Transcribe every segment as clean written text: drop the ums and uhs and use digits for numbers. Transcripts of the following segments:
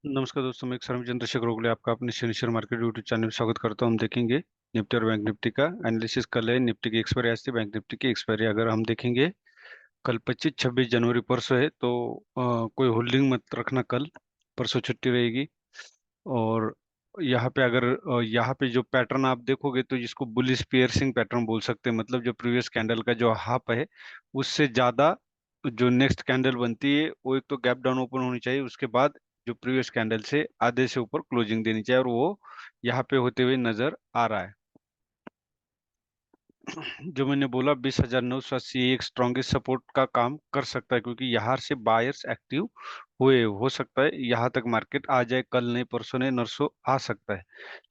नमस्कार दोस्तों, मैं सरम चंद्रशेखर ओगले आपका अपने शेयर मार्केट यूट्यूब चैनल में स्वागत करता हूं। हम देखेंगे निफ्टी और बैंक निफ्टी का एनालिसिस। कल है निफ्टी की एक्सपायरी, आज थी बैंक निफ्टी की एक्सपायरी। अगर हम देखेंगे कल 25-26 जनवरी परसों है, तो कोई होल्डिंग मत रखना कल। परसों छुट्टी रहेगी। और यहाँ पे अगर यहाँ पे जो पैटर्न आप देखोगे तो जिसको बुलिश पियर्सिंग पैटर्न बोल सकते हैं, मतलब जो प्रीवियस कैंडल का जो हाफ है उससे ज्यादा जो नेक्स्ट कैंडल बनती है वो एक तो गैप डाउन ओपन होनी चाहिए, उसके बाद जो प्रीवियस कैंडल से आधे से ऊपर क्लोजिंग देनी चाहिए, और वो यहाँ पे होते हुए नजर आ रहा है। जो मैंने बोला 20,980 एक स्ट्रॉन्गेस्ट सपोर्ट का काम कर सकता है, क्योंकि यहाँ से बायर्स एक्टिव हुए, हो सकता है यहाँ तक मार्केट आ जाए, कल नहीं परसों नहीं नरसों आ सकता है।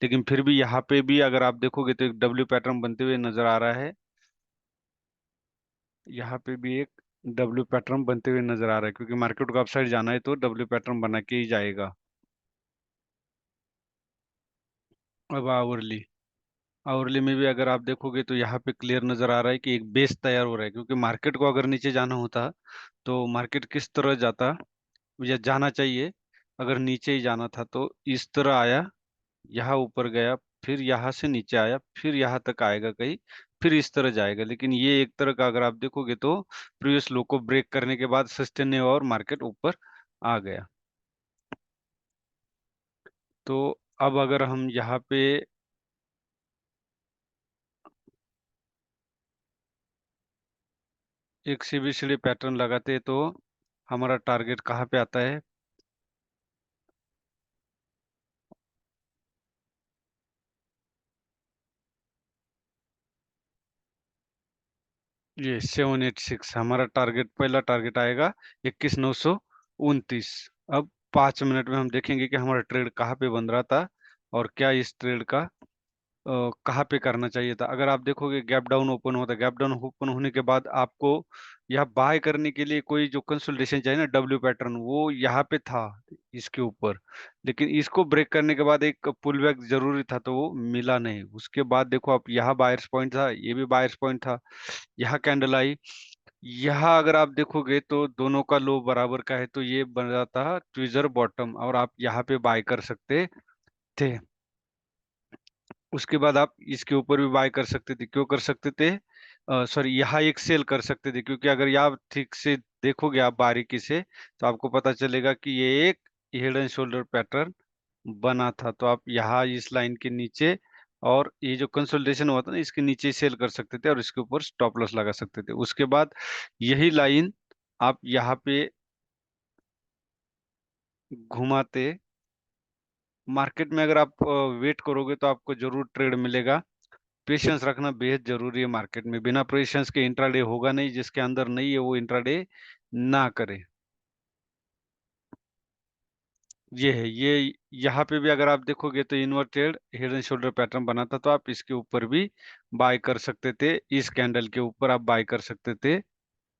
लेकिन फिर भी यहाँ पे भी अगर आप देखोगे तो एक डब्ल्यू पैटर्न बनते हुए नजर आ रहा है। यहाँ पे भी एक डब्ल्यू पैटर्न बनते हुए नजर आ रहा है, क्योंकि मार्केट को अपसाइड जाना है तो डब्ल्यू पैटर्न बना के ही जाएगा। अब आवरली आवरली में भी अगर आप देखोगे तो यहाँ पे क्लियर नजर आ रहा है कि एक बेस तैयार हो रहा है, क्योंकि मार्केट को अगर नीचे जाना होता तो मार्केट किस तरह जाता या जाना चाहिए। अगर नीचे ही जाना था तो इस तरह आया, यहाँ ऊपर गया, फिर यहाँ से नीचे आया, फिर यहाँ तक आएगा कहीं, फिर इस तरह जाएगा। लेकिन ये एक तरह का अगर आप देखोगे तो प्रीवियस लो को ब्रेक करने के बाद सस्टेन हुआ और मार्केट ऊपर आ गया। तो अब अगर हम यहाँ पे एक सीबीसीडी पैटर्न लगाते तो हमारा टारगेट कहाँ पे आता है। ये 786 हमारा टारगेट, पहला टारगेट आएगा 21,929। अब 5 मिनट में हम देखेंगे कि हमारा ट्रेड कहाँ पे बन रहा था और क्या इस ट्रेड का कहाँ पे करना चाहिए था। अगर आप देखोगे गैप डाउन ओपन होता है, गैप डाउन ओपन होने के बाद आपको यहाँ बाय करने के लिए कोई जो कंसोलिडेशन चाहिए ना, डब्ल्यू पैटर्न, वो यहाँ पे था इसके ऊपर। लेकिन इसको ब्रेक करने के बाद एक पुल बैक जरूरी था, तो वो मिला नहीं। उसके बाद देखो आप, यहाँ बायर्स पॉइंट था, ये भी बायर्स पॉइंट था, यहाँ कैंडल आई। यहाँ अगर आप देखोगे तो दोनों का लो बराबर का है, तो ये बन जाता है ट्विजर बॉटम, और आप यहाँ पे बाय कर सकते थे। उसके बाद आप इसके ऊपर भी बाय कर सकते थे। क्यों कर सकते थे? सॉरी, यहाँ एक सेल कर सकते थे, क्योंकि अगर यहाँ ठीक से देखोगे आप बारीकी से, तो आपको पता चलेगा कि ये एक हेड एंड शोल्डर पैटर्न बना था। तो आप यहाँ इस लाइन के नीचे, और ये जो कंसोलिडेशन हुआ था ना, इसके नीचे सेल कर सकते थे और इसके ऊपर स्टॉप लॉस लगा सकते थे। उसके बाद यही लाइन आप यहाँ पे घुमाते, मार्केट में अगर आप वेट करोगे तो आपको जरूर ट्रेड मिलेगा। पेशेंस रखना बेहद जरूरी है मार्केट में। बिना पेशेंस के इंट्राडे होगा नहीं। जिसके अंदर नहीं है वो इंट्राडे ना करे। ये है ये। यहाँ पे भी अगर आप देखोगे तो inverted head and shoulder pattern बना था, तो आप इसके ऊपर भी बाय कर सकते थे। इस कैंडल के ऊपर आप बाय कर सकते थे।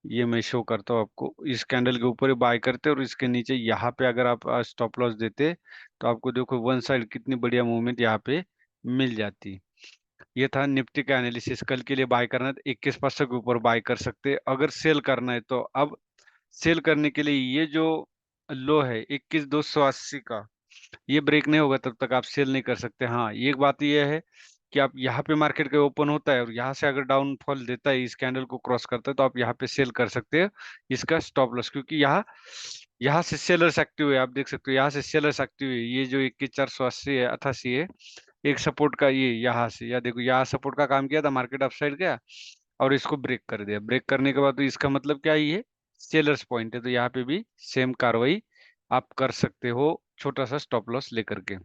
ये मैं शो करता हूँ आपको, इस कैंडल के ऊपर ही बाय करते, और इसके नीचे यहाँ पे अगर आप स्टॉप लॉस देते, तो आपको देखो वन साइड कितनी बढ़िया मूवमेंट यहाँ पे मिल जाती। ये था निफ्टी का एनालिसिस। कल के लिए बाय करना है तो 21,500 के ऊपर बाय कर सकते हैं। अगर सेल करना है तो अब सेल करने के लिए ये जो लो है 21,280 का, ये ब्रेक नहीं होगा तब तक आप सेल नहीं कर सकते। हाँ, एक बात ये है कि आप यहाँ पे मार्केट का ओपन होता है और यहाँ से अगर डाउनफॉल देता है, इस कैंडल को क्रॉस करता है, तो आप यहाँ पे सेल कर सकते हैं इसका स्टॉप लॉस, क्योंकि यहाँ यहाँ से सेलर्स एक्टिव है। आप देख सकते हो यहाँ से सेलर्स एक्टिव है। ये जो 21,480 है, 88 है, एक सपोर्ट का ये यहाँ से, या देखो यहाँ सपोर्ट का काम किया था, मार्केट अपसाइड गया और इसको ब्रेक कर दिया। ब्रेक करने के बाद तो इसका मतलब क्या है, ये सेलर्स पॉइंट है। तो यहाँ पे भी सेम कार्रवाई आप कर सकते हो, छोटा सा स्टॉप लॉस लेकर के।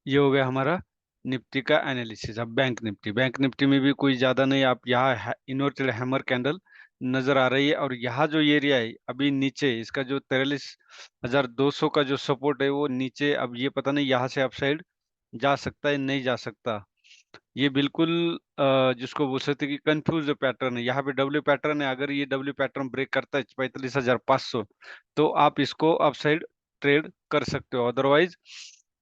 ये हो गया हमारा निफ्टी का एनालिसिस। अब बैंक निफ्टी, बैंक निफ्टी में भी कोई ज्यादा नहीं। आप यहाँ इन्वर्टेड हैमर कैंडल नजर आ रही है, और यहाँ जो एरिया है अभी नीचे, इसका जो 43,200 का जो सपोर्ट है वो नीचे, अब ये पता नहीं यहाँ से अपसाइड जा सकता है नहीं जा सकता। ये बिल्कुल जिसको बोल सकते हैं कि कंफ्यूज पैटर्न है। यहाँ पे डब्ल्यू पैटर्न है, अगर ये डब्ल्यू पैटर्न ब्रेक करता है 45,500, तो आप इसको अपसाइड ट्रेड कर सकते हो। अदरवाइज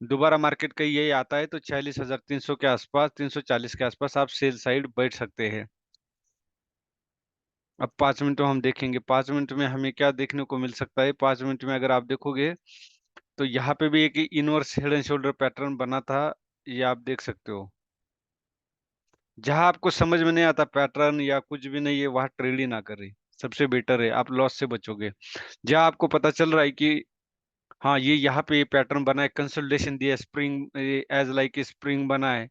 दोबारा मार्केट का यही आता है तो 46,300 के आसपास, 340 के आसपास आप सेल साइड बैठ सकते हैं। अब 5 मिनट में हम देखेंगे, 5 मिनट में हमें क्या देखने को मिल सकता है। 5 मिनट में अगर आप देखोगे तो यहाँ पे भी एक inverse head and shoulder pattern बना था, ये आप देख सकते हो। जहां आपको समझ में नहीं आता पैटर्न या कुछ भी नहीं है, वहां ट्रेड ही ना करें, सबसे बेटर है, आप लॉस से बचोगे। जहां आपको पता चल रहा है कि हाँ ये यहाँ पे ये पैटर्न बना है, कंसोलिडेशन दिया, स्प्रिंग एज लाइक स्प्रिंग बना है,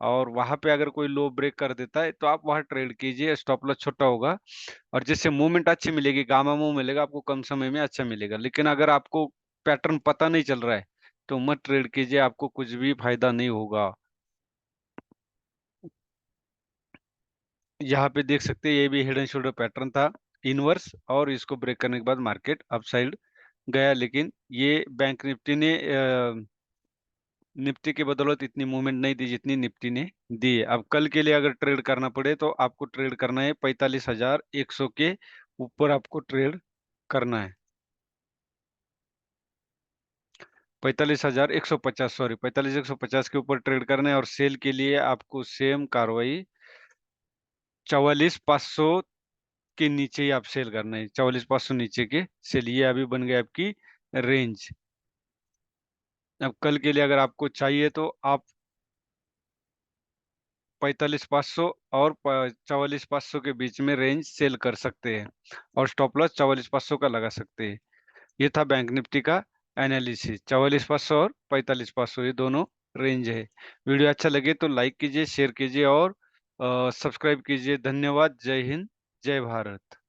और वहां पे अगर कोई लो ब्रेक कर देता है तो आप वहां ट्रेड कीजिए, स्टॉप लॉस छोटा होगा। और जिससे मूवमेंट अच्छी मिलेगी, गामा मूव मिलेगा आपको, कम समय में अच्छा मिलेगा। लेकिन अगर आपको पैटर्न पता नहीं चल रहा है तो मत ट्रेड कीजिए, आपको कुछ भी फायदा नहीं होगा। यहाँ पे देख सकते हैं ये भी हेड एंड शोल्डर पैटर्न था इनवर्स, और इसको ब्रेक करने के बाद मार्केट अपसाइड गया। लेकिन ये बैंक निफ्टी ने निफ्टी के बदौलत इतनी मूवमेंट नहीं दी जितनी निफ्टी ने दी है। अब कल के लिए अगर ट्रेड करना पड़े तो आपको ट्रेड करना है 45,100 के ऊपर, आपको ट्रेड करना है। 45,150, सॉरी 45,150 के ऊपर ट्रेड करना है। और सेल के लिए आपको सेम कार्रवाई 44,500 के नीचे ही आप सेल करना है, 44,500 नीचे के सेल। ये अभी बन गया आपकी रेंज। अब कल के लिए अगर आपको चाहिए तो आप 45,500 और 44,500 के बीच में रेंज सेल कर सकते हैं, और स्टॉप लॉस 44,500 का लगा सकते हैं। ये था बैंक निफ्टी का एनालिसिस, 44,500 और 45,500 ये दोनों रेंज है। वीडियो अच्छा लगे तो लाइक कीजिए, शेयर कीजिए और सब्सक्राइब कीजिए। धन्यवाद। जय हिंद, जय भारत।